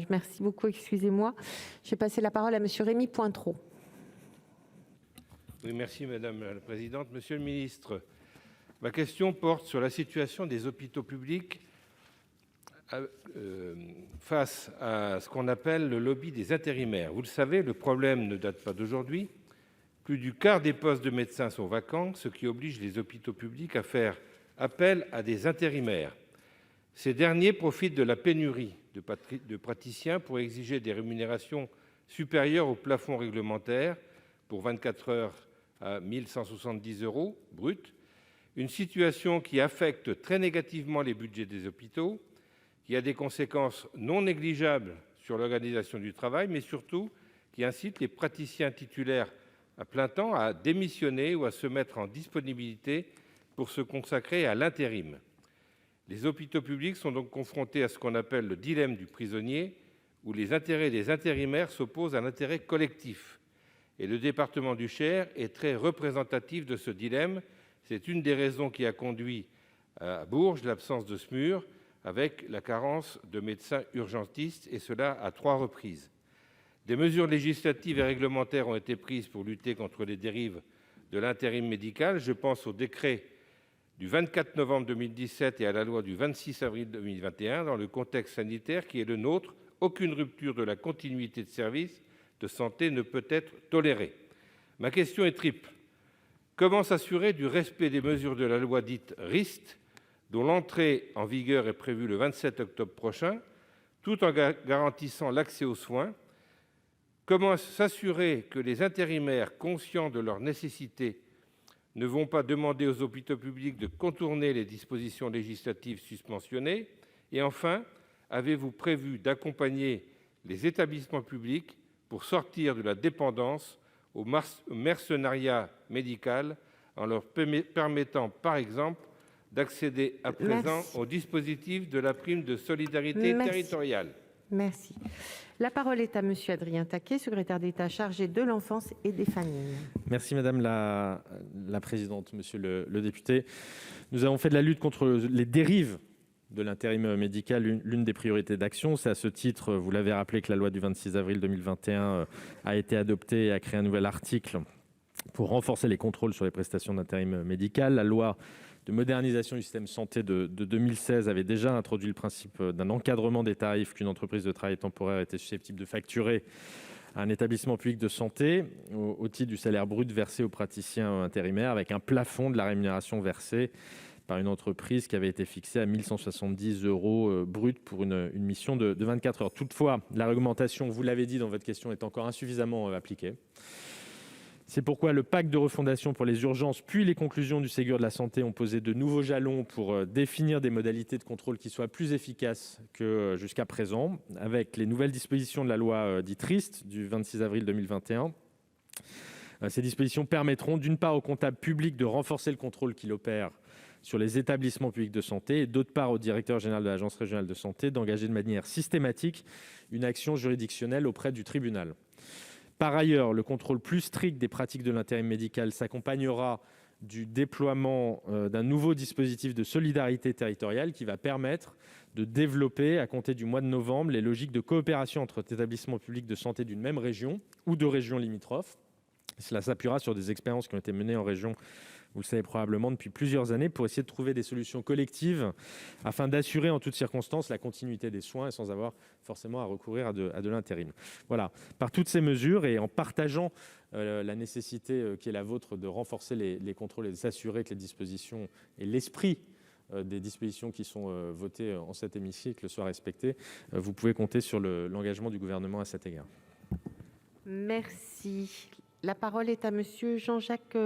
Merci beaucoup, excusez-moi. Je vais passer la parole à Monsieur Rémy Pointereau. Oui, merci Madame la Présidente. Monsieur le Ministre, ma question porte sur la situation des hôpitaux publics face à ce qu'on appelle le lobby des intérimaires. Vous le savez, le problème ne date pas d'aujourd'hui. Plus du quart des postes de médecins sont vacants, ce qui oblige les hôpitaux publics à faire appel à des intérimaires. Ces derniers profitent de la pénurie de praticiens pour exiger des rémunérations supérieures au plafond réglementaire pour 24 heures à 1 170 € brut, une situation qui affecte très négativement les budgets des hôpitaux, qui a des conséquences non négligeables sur l'organisation du travail, mais surtout qui incite les praticiens titulaires à plein temps à démissionner ou à se mettre en disponibilité pour se consacrer à l'intérim. Les hôpitaux publics sont donc confrontés à ce qu'on appelle le dilemme du prisonnier, où les intérêts des intérimaires s'opposent à l'intérêt collectif. Et le département du Cher est très représentatif de ce dilemme. C'est une des raisons qui a conduit à Bourges l'absence de SMUR, avec la carence de médecins urgentistes, et cela à 3 reprises. Des mesures législatives et réglementaires ont été prises pour lutter contre les dérives de l'intérim médical. Je pense au décret du 24 novembre 2017 et à la loi du 26 avril 2021. Dans le contexte sanitaire qui est le nôtre, aucune rupture de la continuité de service de santé ne peut être tolérée. Ma question est triple. Comment s'assurer du respect des mesures de la loi dite RIST, dont l'entrée en vigueur est prévue le 27 octobre prochain, tout en garantissant l'accès aux soins? Comment s'assurer que les intérimaires, conscients de leur nécessité, ne vont pas demander aux hôpitaux publics de contourner les dispositions législatives susmentionnées? Et enfin, avez-vous prévu d'accompagner les établissements publics pour sortir de la dépendance au mercenariat médical en leur permettant, par exemple, d'accéder à présent au dispositif de la prime de solidarité territoriale? Merci. La parole est à Monsieur Adrien Taquet, secrétaire d'État chargé de l'enfance et des familles. Merci Madame la Présidente, Monsieur le député. Nous avons fait de la lutte contre les dérives de l'intérim médical l'une des priorités d'action. C'est à ce titre, vous l'avez rappelé, que la loi du 26 avril 2021 a été adoptée et a créé un nouvel article pour renforcer les contrôles sur les prestations d'intérim médical. La loi de modernisation du système de santé de 2016 avait déjà introduit le principe d'un encadrement des tarifs qu'une entreprise de travail temporaire était susceptible de facturer à un établissement public de santé au titre du salaire brut versé aux praticiens intérimaires, avec un plafond de la rémunération versée par une entreprise qui avait été fixée à 1 170 € brut pour une mission de 24 heures. Toutefois, la réglementation, vous l'avez dit dans votre question, est encore insuffisamment appliquée. C'est pourquoi le pacte de refondation pour les urgences, puis les conclusions du Ségur de la santé ont posé de nouveaux jalons pour définir des modalités de contrôle qui soient plus efficaces que jusqu'à présent, avec les nouvelles dispositions de la loi dite RIST du 26 avril 2021. Ces dispositions permettront d'une part au comptable public de renforcer le contrôle qu'il opère sur les établissements publics de santé et d'autre part au directeur général de l'agence régionale de santé d'engager de manière systématique une action juridictionnelle auprès du tribunal. Par ailleurs, le contrôle plus strict des pratiques de l'intérim médical s'accompagnera du déploiement d'un nouveau dispositif de solidarité territoriale qui va permettre de développer, à compter du mois de novembre, les logiques de coopération entre établissements publics de santé d'une même région ou de régions limitrophes. Cela s'appuiera sur des expériences qui ont été menées en région, vous le savez probablement, depuis plusieurs années, pour essayer de trouver des solutions collectives afin d'assurer en toutes circonstances la continuité des soins et sans avoir forcément à recourir à de l'intérim. Voilà. Par toutes ces mesures et en partageant la nécessité qui est la vôtre de renforcer les contrôles et de s'assurer que les dispositions et l'esprit des dispositions qui sont votées en cet hémicycle soient respectées, vous pouvez compter sur l'engagement du gouvernement à cet égard. Merci. La parole est à Monsieur Jean-Jacques